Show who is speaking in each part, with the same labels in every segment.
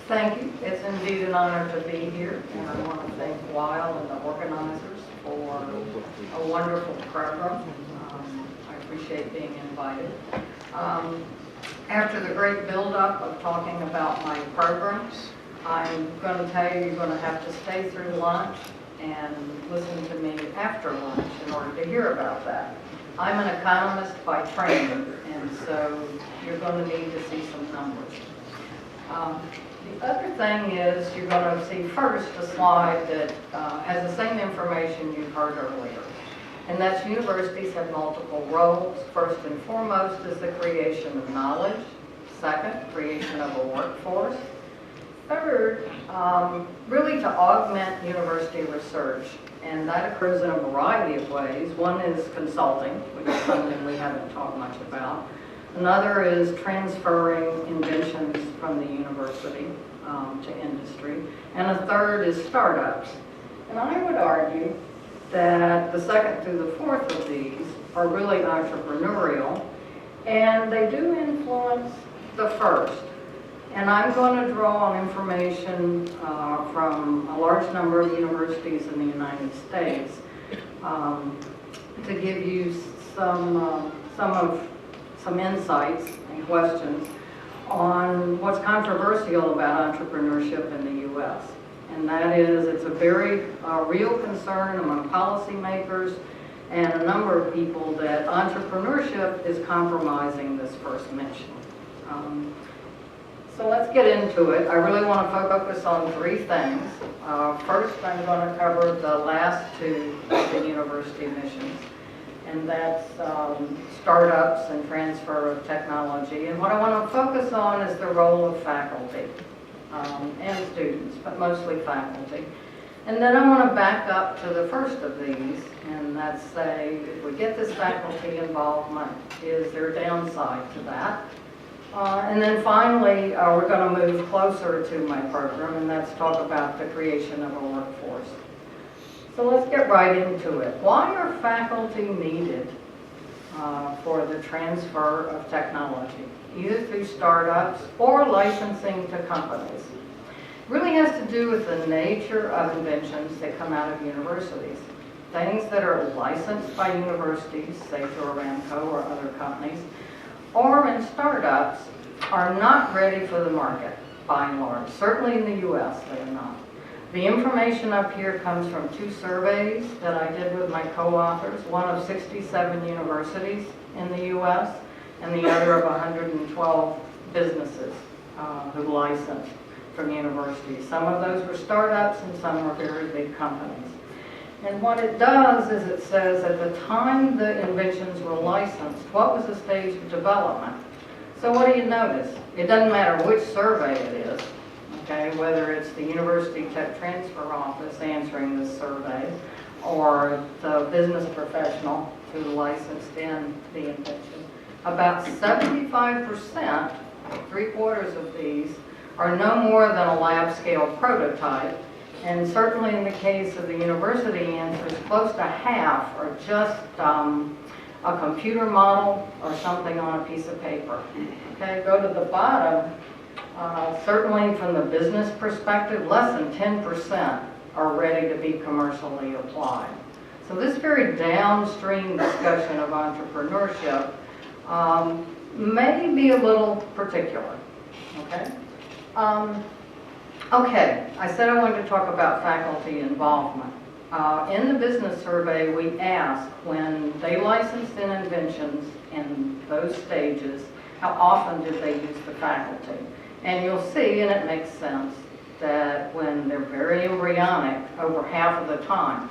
Speaker 1: Thank you. It's indeed an honor to be here, and I want to thank Weil and the organizers for a wonderful program. I appreciate being invited. After the great build-up of talking about my program, I'm going to tell you you're going to have to stay through lunch and listen to me after lunch in order to hear about that. I'm an economist by training, and so you're going to need to see some numbers. The other thing is you're going to see first a slide that has the same information you heard earlier. And that's universities have multiple roles. First and foremost is the creation of knowledge. Second, creation of a workforce. Third, really to augment university research. And that occurs in a variety of ways. One is consulting, which is something we haven't talked much about. Another is transferring inventions from the university to industry. And a third is startups. And I would argue that the second through the fourth of these are really entrepreneurial, and they do influence the first. And I'm going to draw on information from a large number of universities in the United States to give you some insights and questions on what's controversial about entrepreneurship in the U.S. And that is, it's a very real concern among policymakers and a number of people that entrepreneurship is compromising this first mission. So let's get into it. I really want to focus on three things. First, I'm going to cover the last two of the university missions, and that's startups and transfer of technology. And what I want to focus on is the role of faculty and students, but mostly faculty. And then I want to back up to the first of these, and that's say, if we get this faculty involvement, is there a downside to that? And then finally, we're going to move closer to my program, and that's talk about the creation of a workforce. So let's get right into it. Why are faculty needed for the transfer of technology, either through startups or licensing to companies? It really has to do with the nature of inventions that come out of universities. Things that are licensed by universities, say through Aramco or other companies, or in startups, are not ready for the market, by and large. Certainly in the U.S., they are not. The information up here comes from two surveys that I did with my co-authors, one of 67 universities in the U.S. and the other of 112 businesses who licensed from universities. Some of those were startups and some were very big companies. And what it does is it says at the time the inventions were licensed, what was the stage of development? So what do you notice? It doesn't matter which survey it is, okay, whether it's the University Tech Transfer Office answering this survey or the business professional who licensed in the invention. About 75%, 3/4 of these, are no more than a lab scale prototype. And certainly in the case of the university answers, close to half are just a computer model or something on a piece of paper. Okay, go to the bottom. Certainly from the business perspective, less than 10% are ready to be commercially applied. So this very downstream discussion of entrepreneurship may be a little particular. Okay. Okay, I said I wanted to talk about faculty involvement. In the business survey, we asked when they licensed in inventions in those stages, how often did they use the faculty? And you'll see, and it makes sense, that when they're very embryonic, over half of the time,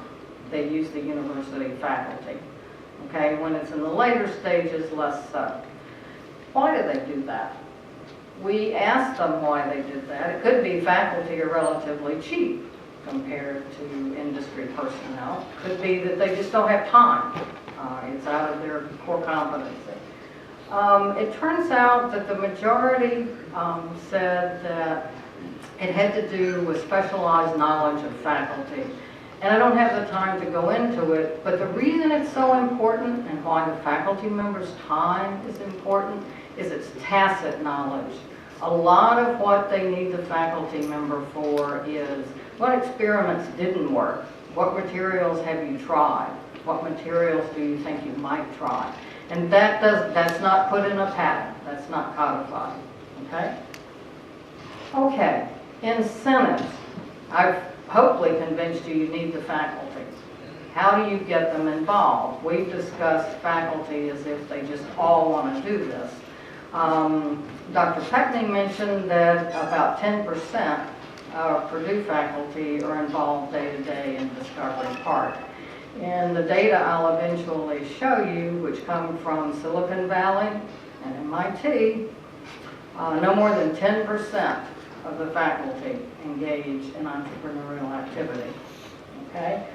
Speaker 1: they use the university faculty. Okay, when it's in the later stages, less so. Why do they do that? We asked them why they did that. It could be faculty are relatively cheap compared to industry personnel. It could be that they just don't have time. It's out of their core competency. It turns out that the majority said that it had to do with specialized knowledge of faculty. And I don't have the time to go into it, but the reason it's so important and why the faculty members' time is important is its tacit knowledge A lot of what they need the faculty member for is what experiments didn't work, what materials have you tried, what materials do you think you might try. And that's not put in a patent, that's not codified, okay? Okay, incentives. I've hopefully convinced you need the faculty. How do you get them involved? We've discussed faculty as if they just all want to do this. Dr. Peckney mentioned that about 10% of Purdue faculty are involved day-to-day in Discovery Park. And the data I'll eventually show you, which come from Silicon Valley and MIT, no more than 10% of the faculty engage in entrepreneurial activity. Okay?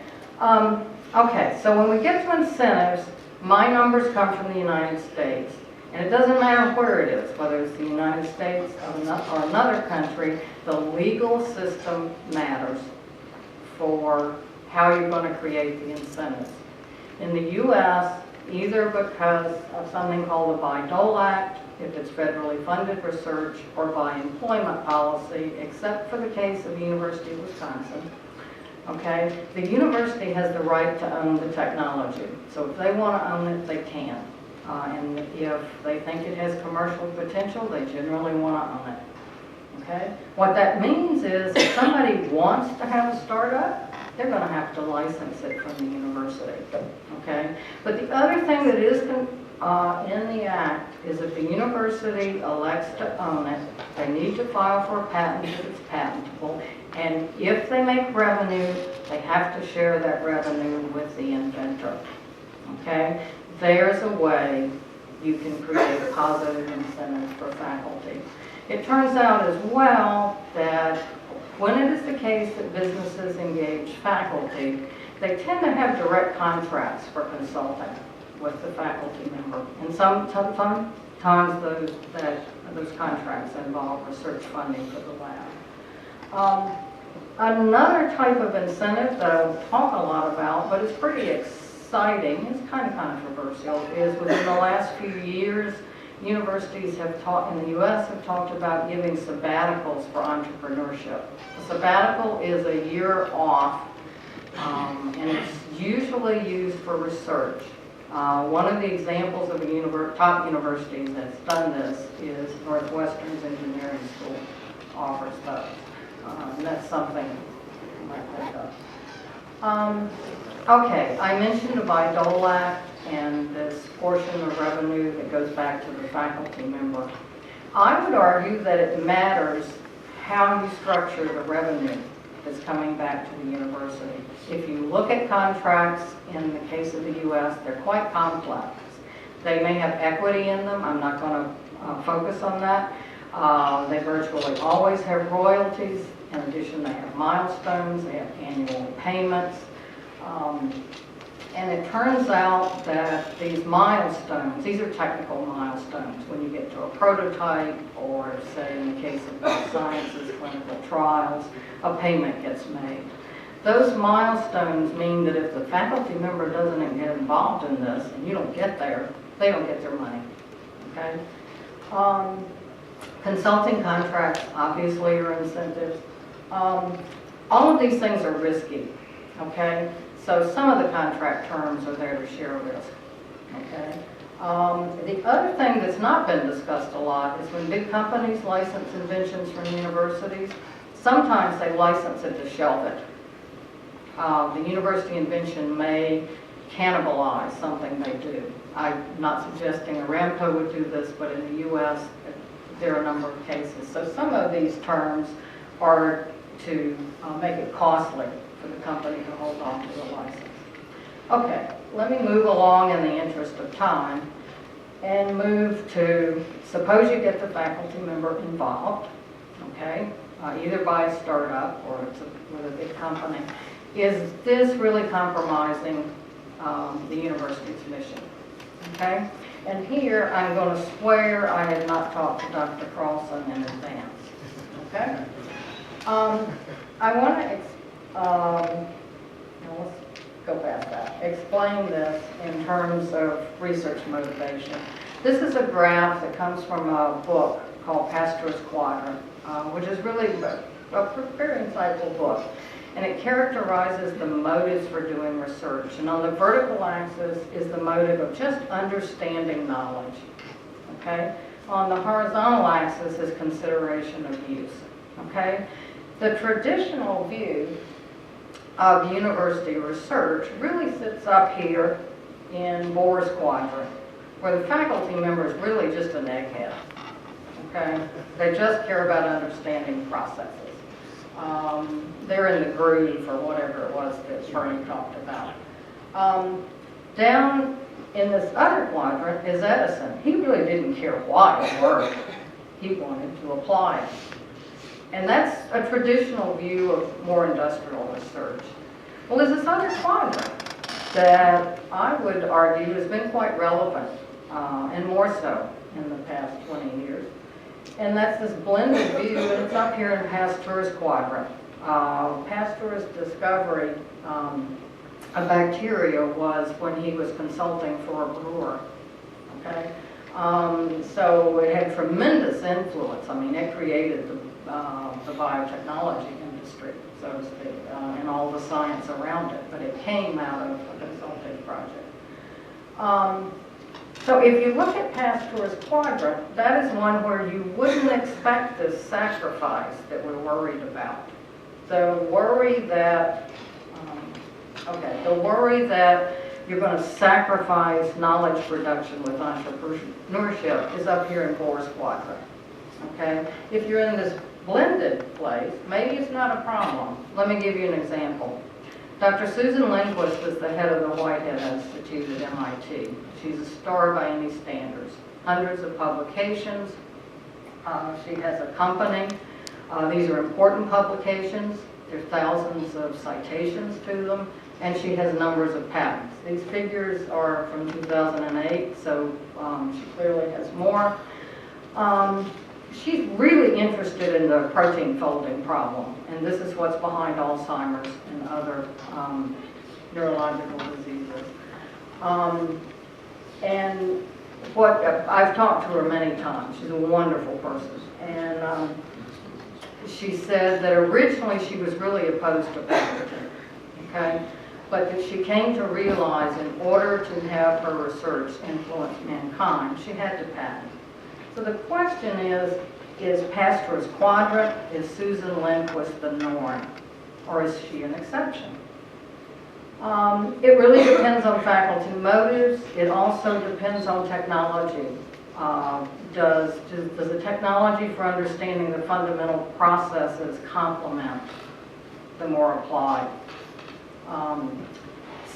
Speaker 1: Okay, so when we get to incentives, my numbers come from the United States. And it doesn't matter where it is, whether it's the United States or another country, the legal system matters for how you're going to create the incentives. In the U.S., either because of something called the Bayh-Dole Act, if it's federally funded research, or by employment policy, except for the case of the University of Wisconsin, okay, the university has the right to own the technology. So if they want to own it, they can. And if they think it has commercial potential, they generally want to own it. Okay? What that means is if somebody wants to have a startup, they're going to have to license it from the university. Okay? But the other thing that is in the Act is if the university elects to own it, they need to file for a patent if it's patentable. And if they make revenue, they have to share that revenue with the inventor. Okay? There's a way you can create positive incentives for faculty. It turns out as well that when it is the case that businesses engage faculty, they tend to have direct contracts for consulting with the faculty member. And sometimes those contracts involve research funding for the lab. Another type of incentive that I won't talk a lot about, but it's pretty exciting, it's kind of controversial, is within the last few years, universities have taught, in the U.S., have talked about giving sabbaticals for entrepreneurship. A sabbatical is a year off, and it's usually used for research. One of the examples of a top university that's done this is Northwestern's Engineering School offers those. And that's something you might pick up. Okay, I mentioned the Bayh-Dole Act and this portion of revenue that goes back to the faculty member. I would argue that it matters how you structure the revenue that's coming back to the university. If you look at contracts in the case of the U.S., they're quite complex. They may have equity in them. I'm not going to focus on that. They virtually always have royalties. In addition, they have milestones. They have annual payments. And it turns out that these milestones, these are technical milestones. When you get to a prototype, or say in the case of life sciences, clinical trials, a payment gets made. Those milestones mean that if the faculty member doesn't get involved in this, and you don't get there, they don't get their money. Okay? Consulting contracts obviously are incentives. All of these things are risky. Okay? So some of the contract terms are there to share risk. Okay? The other thing that's not been discussed a lot is when big companies license inventions from universities, sometimes they license it to shelve it. The university invention may cannibalize something they do. I'm not suggesting Aramco would do this, but in the U.S. there are a number of cases. So some of these terms are to make it costly for the company to hold on to the license. Okay, let me move along in the interest of time and move to, suppose you get the faculty member involved, okay, either by a startup or with a big company. Is this really compromising the university's mission? Okay, and here I'm going to swear I had not talked to Dr. Carlson in advance. Okay, I want to let's go past that. Explain this in terms of research motivation. This is a graph that comes from a book called Pastor's Quadrant, which is really a very insightful book. And it characterizes the motives for doing research. And on the vertical axis is the motive of just understanding knowledge. Okay? On the horizontal axis is consideration of use. Okay? The traditional view of university research really sits up here in Bohr's quadrant, where the faculty member is really just an egghead. Okay? They just care about understanding processes. They're in the groove or whatever it was that Bernie talked about. Down in this other quadrant is Edison. He really didn't care why it worked. He wanted to apply it. And that's a traditional view of more industrial research. Well, there's this other quadrant that I would argue has been quite relevant, and more so in the past 20 years. And that's this blended view, and it's up here in Pasteur's quadrant. Pasteur's discovery of bacteria was when he was consulting for a brewer. Okay, so it had tremendous influence. I mean, it created the biotechnology industry, so to speak, and all the science around it. But it came out of a consulting project. So if you look at Pasteur's quadrant, that is one where you wouldn't expect this sacrifice that we're worried about. The worry that, you're going to sacrifice knowledge production with entrepreneurship is up here in Bohr's quadrant. Okay? If you're in this blended place, maybe it's not a problem. Let me give you an example. Dr. Susan Lindquist is the head of the Whitehead Institute at MIT. She's a star by any standards. Hundreds of publications. She has a company. These are important publications. There's thousands of citations to them. And she has numbers of patents. These figures are from 2008, so she clearly has more. She's really interested in the protein folding problem, and this is what's behind Alzheimer's and other neurological diseases. And what I've talked to her many times. She's a wonderful person, and she said that originally she was really opposed to patenting, okay? But that she came to realize in order to have her research influence mankind, she had to patent. So the question is Pasteur's quadrant, is Susan Lindquist the norm, or is she an exception? It really depends on faculty motives. It also depends on technology. Does the technology for understanding the fundamental processes complement the more applied?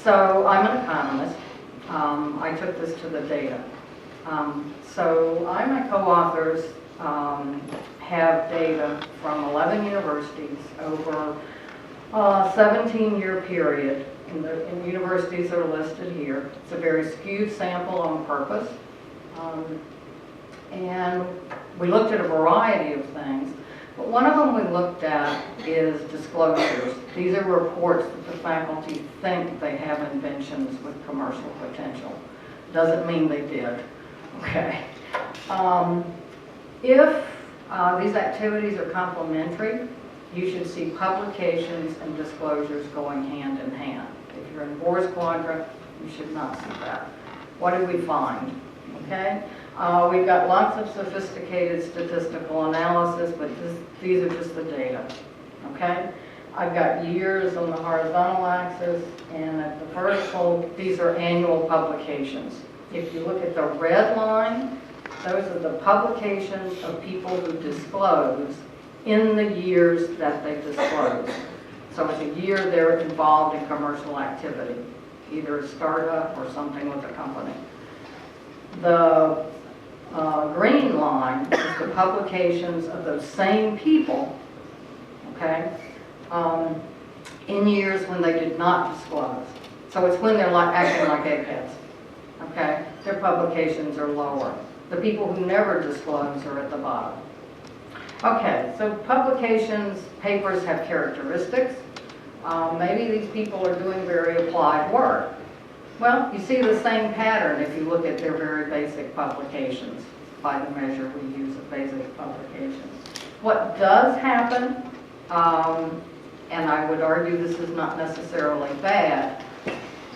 Speaker 1: So I'm an economist. I took this to the data. So I and my co-authors have data from 11 universities over a 17-year period, and the universities are listed here. It's a very skewed sample on purpose. And we looked at a variety of things, but one of them we looked at is disclosures. These are reports that the faculty think they have inventions with commercial potential. Doesn't mean they did. Okay. If these activities are complementary, you should see publications and disclosures going hand in hand. If you're in Bohr's quadrant, you should not see that. What did we find? Okay. We've got lots of sophisticated statistical analysis, but these are just the data. Okay. I've got years on the horizontal axis, and at the vertical, these are annual publications. If you look at the red line, those are the publications of people who disclose in the years that they disclose. So it's a year they're involved in commercial activity, either a startup or something with a company. The green line is the publications of those same people, okay, in years when they did not disclose. So it's when they're acting like eggheads, okay? Their publications are lower. The people who never disclose are at the bottom. Okay, so publications, papers have characteristics. Maybe these people are doing very applied work. Well, you see the same pattern if you look at their very basic publications. by the measure we use of basic publications. What does happen, and I would argue this is not necessarily bad,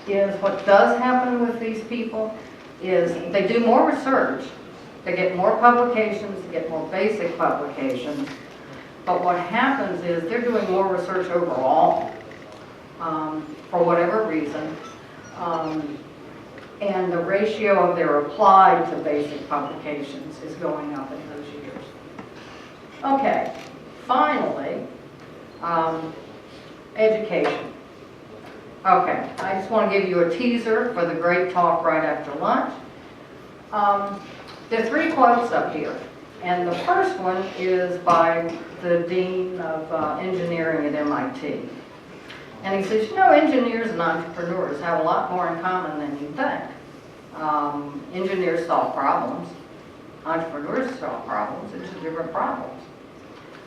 Speaker 1: is what does happen with these people is they do more research, they get more publications, they get more basic publications, but what happens is they're doing more research overall, for whatever reason, and the ratio of their applied to basic publications is going up in those years. Okay, finally, education. Okay, I just want to give you a teaser for the great talk right after lunch. There are 3 quotes up here, and the first one is by the Dean of Engineering at MIT. And he says, you know, engineers and entrepreneurs have a lot more in common than you think. Engineers solve problems. Entrepreneurs solve problems. It's just different problems.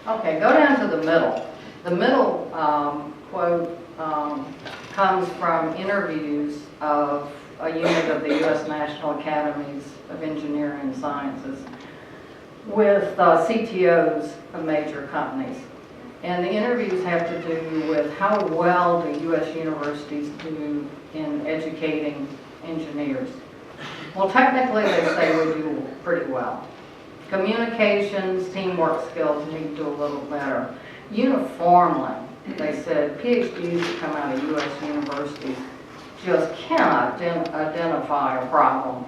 Speaker 1: Okay, go down to the middle. The middle quote comes from interviews of a unit of the U.S. National Academies of Engineering and Sciences with CTOs of major companies. And the interviews have to do with how well the U.S. universities do in educating engineers. Well, technically they say we do pretty well. Communications, teamwork skills need to do a little better. Uniformly, they said PhDs that come out of U.S. universities just cannot identify a problem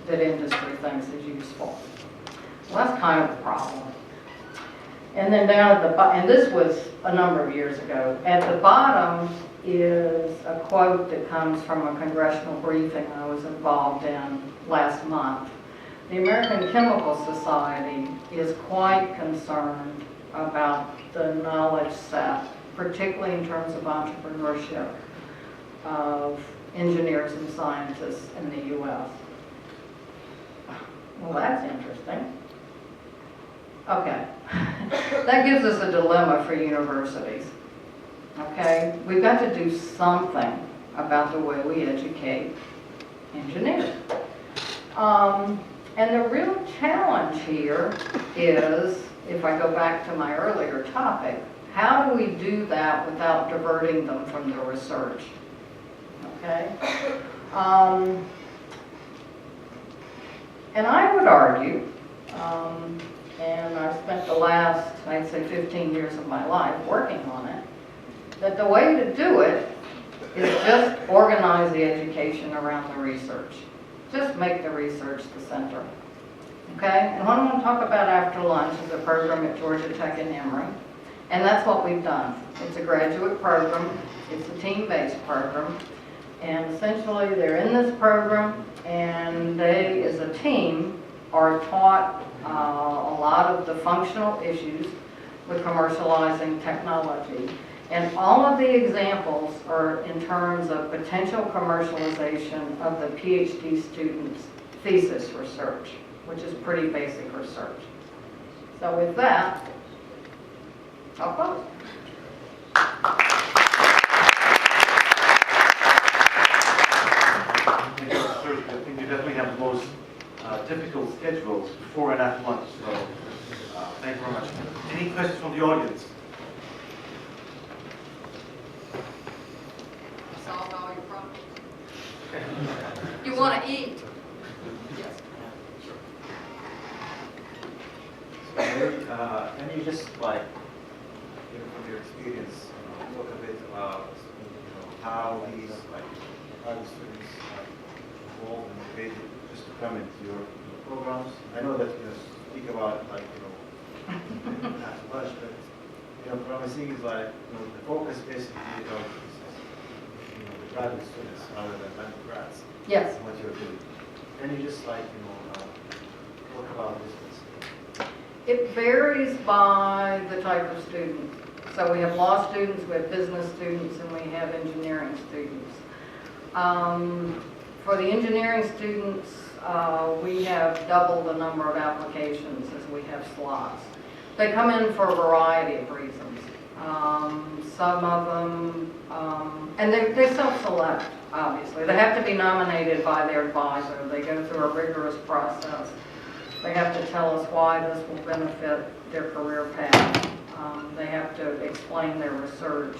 Speaker 1: that industry thinks is useful. Well, that's kind of a problem. And then down at the bottom, and this was a number of years ago, at the bottom is a quote that comes from a congressional briefing I was involved in last month. The American Chemical Society is quite concerned about the knowledge set, particularly in terms of entrepreneurship, of engineers and scientists in the U.S. Well, that's interesting. Okay, that gives us a dilemma for universities. Okay, we've got to do something about the way we educate engineers. And the real challenge here is, if I go back to my earlier topic, how do we do that without diverting them from the research? Okay? And I would argue, and I've spent the last, I'd say 15 years of my life working on it, that the way to do it is just organize the education around the research. Just make the research the center. Okay? And what I'm going to talk about after lunch is a program at Georgia Tech and Emory. And that's what we've done. It's a graduate program. It's a team-based program. And essentially they're in this program and they, as a team, are taught a lot of the functional issues with commercializing technology. And all of the examples are in terms of potential commercialization of the PhD students' thesis research, which is pretty basic research. So with that, I'll close.
Speaker 2: I think you definitely have the most difficult schedules before and after lunch, so thank you very much. Any questions from the audience?
Speaker 1: Solve all your problems. You want to eat? Yes.
Speaker 3: So, can you just from your experience, talk a bit about how these how the students involved and motivated just to come into your programs? I know that speak about it not too much, but what I'm seeing is the focus basically is the graduate students rather than undergrads.
Speaker 1: Yes.
Speaker 3: What you're doing. Can you just talk about this?
Speaker 1: It varies by the type of student. So we have law students, we have business students, and we have engineering students. For the engineering students, we have double the number of applications as we have slots. They come in for a variety of reasons. Some of them, and they self-select, obviously. They have to be nominated by their advisor. They go through a rigorous process. They have to tell us why this will benefit their career path. They have to explain their research.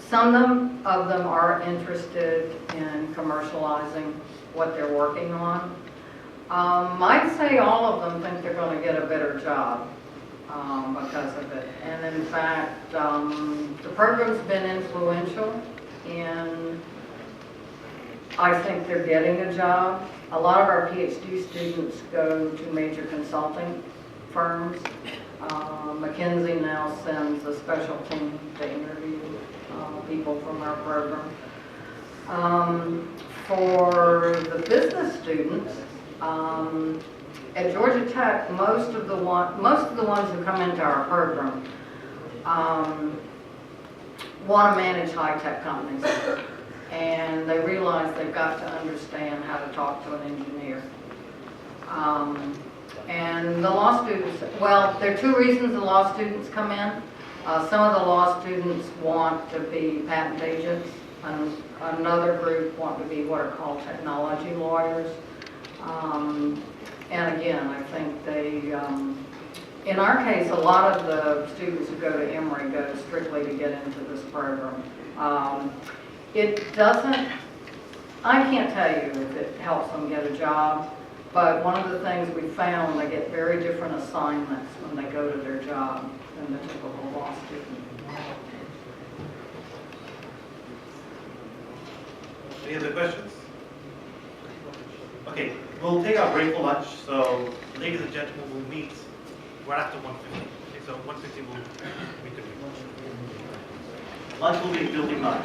Speaker 1: Some of them are interested in commercializing what they're working on. I'd say all of them think they're going to get a better job because of it. And in fact, the program's been influential in, I think they're getting a job. A lot of our PhD students go to major consulting firms. McKinsey now sends a special team to interview people from our program. For the business students, at Georgia Tech, most of the ones who come into our program want to manage high-tech companies, and they realize they've got to understand how to talk to an engineer. And the law students, well, there are two reasons the law students come in. Some of the law students want to be patent agents, and another group want to be what are called technology lawyers. And again, I think they, in our case, a lot of the students who go to Emory go strictly to get into this program. It doesn't, I can't tell you if it helps them get a job, but one of the things we found, they get very different assignments when they go to their job than the typical law student.
Speaker 2: Any other questions? Okay, we'll take our break for lunch, so ladies and gentlemen, we'll meet right after 1:50. Okay, so 1:50 we'll meet the lunch will be in building 9.